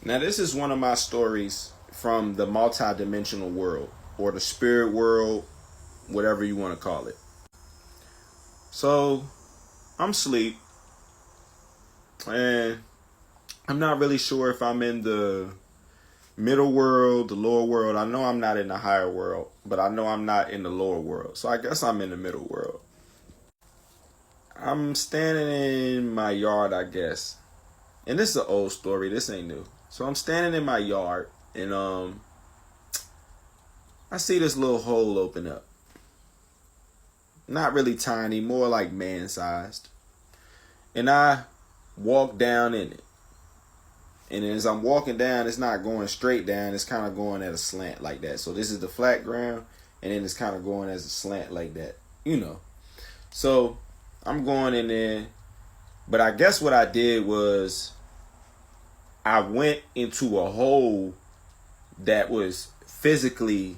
Now, this is one of my stories from the multidimensional world or the spirit world, whatever you want to call it. So, I'm asleep and I'm not really sure if I'm in the middle world, the lower world. I know I'm not in the higher world, but I know I'm not in the lower world. So, I guess I'm in the middle world. I'm standing in my yard, I guess. And this is an old story. This ain't new. So I'm standing in my yard and I see this little hole open up. Not really tiny, more like man-sized. And I walk down in it. And as I'm walking down, it's not going straight down. It's kind of going at a slant like that. So this is the flat ground. And then it's kind of going as a slant like that. You know. So I'm going in there. But I guess what I did was I went into a hole that was physically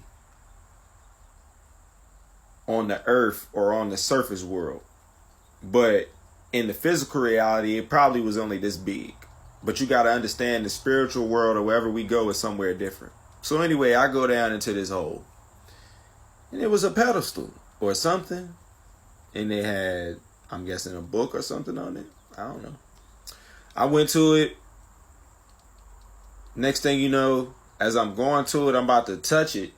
on the earth or on the surface world. But in the physical reality, it probably was only this big. But you got to understand the spiritual world or wherever we go is somewhere different. So anyway, I go down into this hole. And it was a pedestal or something. And they had, I'm guessing, a book or something on it. I don't know. I went to it. Next thing you know, as I'm going to it, I'm about to touch it.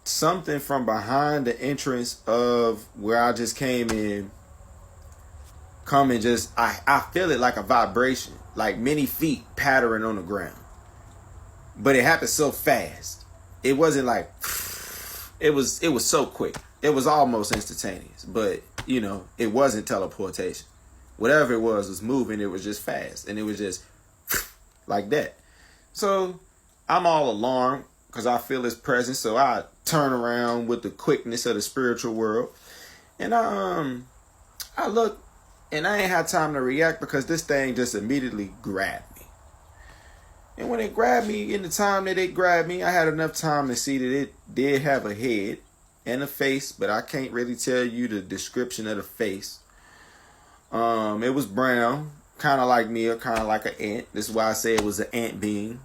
Something from behind the entrance of where I just came in, come and just, I feel it like a vibration, like many feet pattering on the ground. But it happened so fast. It wasn't like, it was so quick. It was almost instantaneous, but you know, it wasn't teleportation. Whatever it was moving. It was just fast. And it was just like that. So I'm all alarmed because I feel his presence. So I turn around with the quickness of the spiritual world. And I look and I ain't had time to react because this thing just immediately grabbed me. And when it grabbed me, in the time that it grabbed me, I had enough time to see that it did have a head and a face, but I can't really tell you the description of the face. It was brown, kind of like me, or kind of like an ant. This is why I say it was an ant being.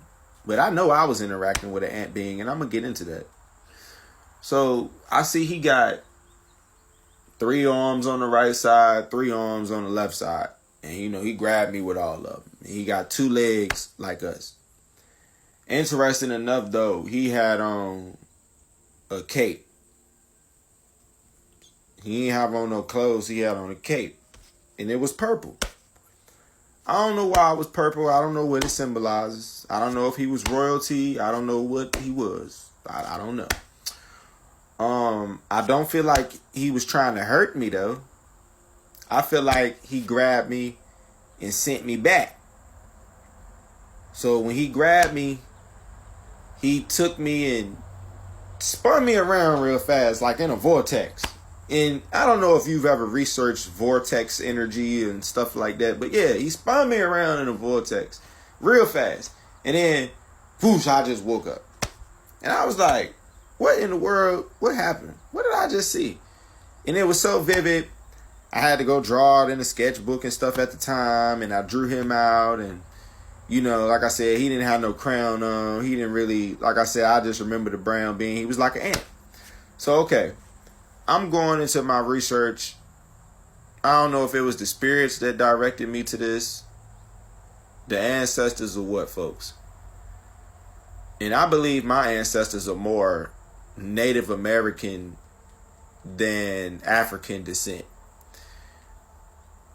But I know I was interacting with an ant being, and I'm going to get into that. So I see he got 3 arms on the right side, 3 arms on the left side. And, you know, he grabbed me with all of them. He got 2 legs like us. Interesting enough, though, he had on a cape. He didn't have on no clothes. He had on a cape. And it was purple. I don't know why it was purple. I don't know what it symbolizes. I don't know if he was royalty. I don't know what he was. I don't know. I don't feel like he was trying to hurt me, though. I feel like he grabbed me and sent me back. So when he grabbed me, he took me and spun me around real fast, like in a vortex. And I don't know if you've ever researched vortex energy and stuff like that. But yeah, he spun me around in a vortex real fast. And then, whoosh, I just woke up. And I was like, what in the world? What happened? What did I just see? And it was so vivid. I had to go draw it in a sketchbook and stuff at the time. And I drew him out. And, you know, like I said, he didn't have no crown on. He didn't really, like I said, I just remember the brown being. He was like an ant. So, okay. I'm going into my research. I don't know if it was the spirits that directed me to this, the ancestors or what, folks. And I believe my ancestors are more Native American than African descent.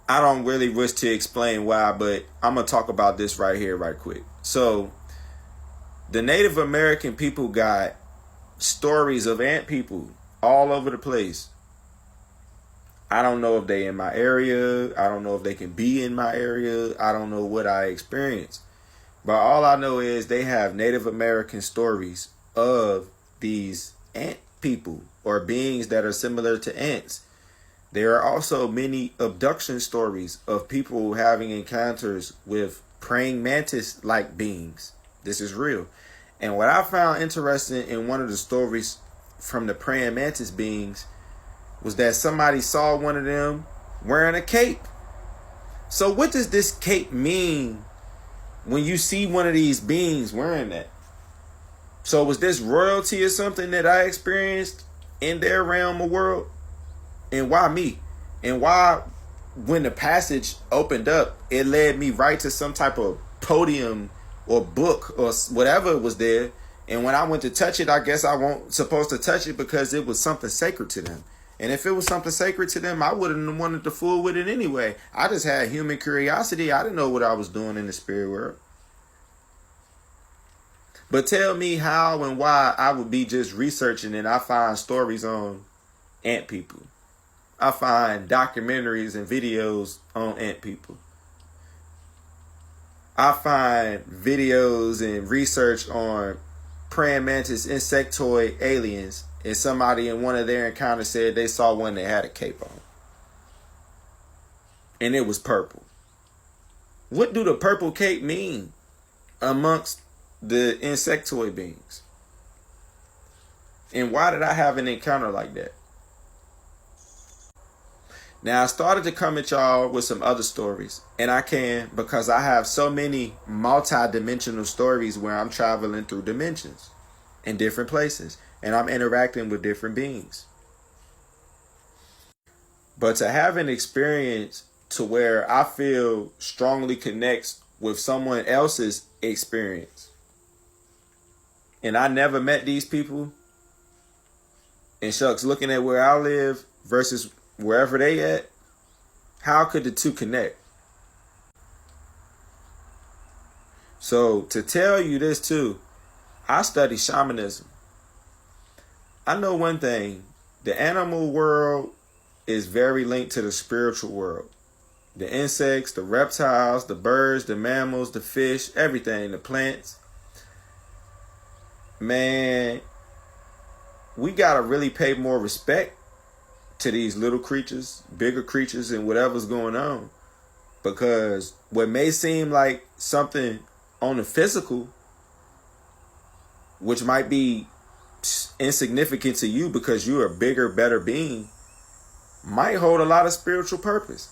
I don't really wish to explain why, but I'm going to talk about this right here, right quick. So, the Native American people got stories of ant people all over the place. I don't know if they in my area. I don't know if they can be in my area. I don't know what I experienced. But all I know is they have Native American stories of these ant people or beings that are similar to ants. There are also many abduction stories of people having encounters with praying mantis-like beings. This is real. And what I found interesting in one of the stories from the praying mantis beings was that somebody saw one of them wearing a cape. So what does this cape mean when you see one of these beings wearing that? So was this royalty or something that I experienced in their realm of world? And why me? And why, when the passage opened up, it led me right to some type of podium or book or whatever was there. And when I went to touch it, I guess I wasn't supposed to touch it because it was something sacred to them. And if it was something sacred to them, I wouldn't have wanted to fool with it anyway. I just had human curiosity. I didn't know what I was doing in the spirit world. But tell me how and why I would be just researching and I find stories on ant people. I find documentaries and videos on ant people. I find videos and research on praying mantis insectoid aliens, and somebody in one of their encounters said they saw one that had a cape on. And it was purple. What do the purple cape mean amongst the insectoid beings? And why did I have an encounter like that? Now, I started to come at y'all with some other stories, and I can because I have so many multi-dimensional stories where I'm traveling through dimensions in different places, and I'm interacting with different beings. But to have an experience to where I feel strongly connects with someone else's experience, and I never met these people, and shucks, looking at where I live versus wherever they at, how could the two connect? So to tell you this too, I study shamanism. I know one thing, the animal world is very linked to the spiritual world. The insects, the reptiles, the birds, the mammals, the fish, everything, the plants. Man, we gotta really pay more respect to these little creatures, bigger creatures, and whatever's going on. Because what may seem like something on the physical, which might be insignificant to you because you're a bigger, better being, might hold a lot of spiritual purpose.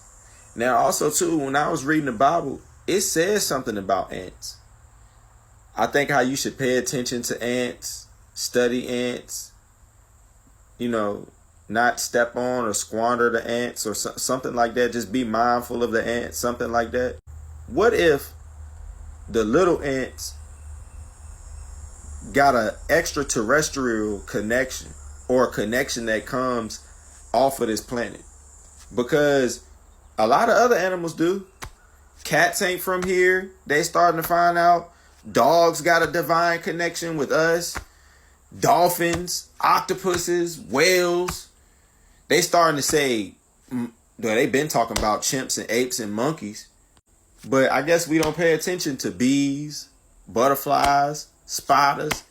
Now, also, too, when I was reading the Bible, it says something about ants. I think how you should pay attention to ants, study ants, not step on or squander the ants or something like that. Just be mindful of the ants, something like that. What if the little ants got an extraterrestrial connection or a connection that comes off of this planet? Because a lot of other animals do. Cats ain't from here. They starting to find out. Dogs got a divine connection with us. Dolphins, octopuses, whales. They starting to say, well, they've been talking about chimps and apes and monkeys. But I guess we don't pay attention to bees, butterflies, spiders.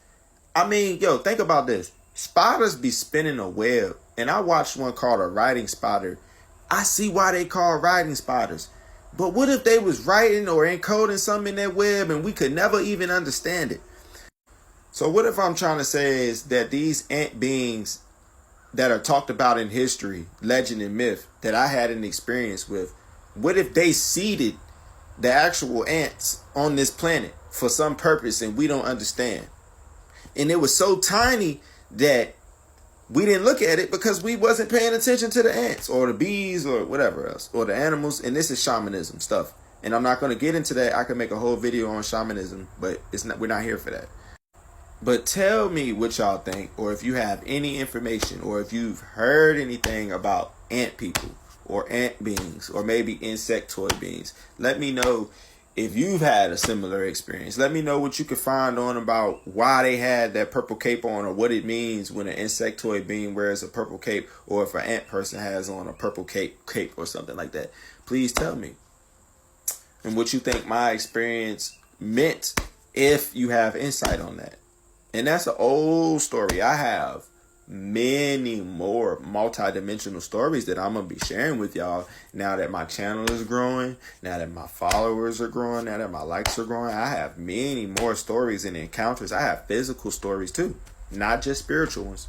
I mean, think about this. Spiders be spinning a web. And I watched one called a writing spider. I see why they call writing spiders. But what if they was writing or encoding something in that web and we could never even understand it? So what if I'm trying to say is that these ant beings that are talked about in history, legend and myth, that I had an experience with, what if they seeded the actual ants on this planet for some purpose and we don't understand? And it was so tiny that we didn't look at it because we wasn't paying attention to the ants or the bees or whatever else, or the animals. And this is shamanism stuff. And I'm not going to get into that. I could make a whole video on shamanism, but we're not here for that. But tell me what y'all think, or if you have any information, or if you've heard anything about ant people or ant beings, or maybe insectoid beings. Let me know if you've had a similar experience. Let me know what you could find on about why they had that purple cape on, or what it means when an insectoid being wears a purple cape, or if an ant person has on a purple cape or something like that. Please tell me. And what you think my experience meant, if you have insight on that. And that's an old story. I have many more multi-dimensional stories that I'm going to be sharing with y'all now that my channel is growing, now that my followers are growing, now that my likes are growing. I have many more stories and encounters. I have physical stories too, not just spiritual ones.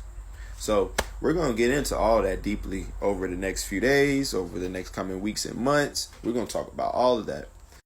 So we're going to get into all that deeply over the next few days, over the next coming weeks and months. We're going to talk about all of that.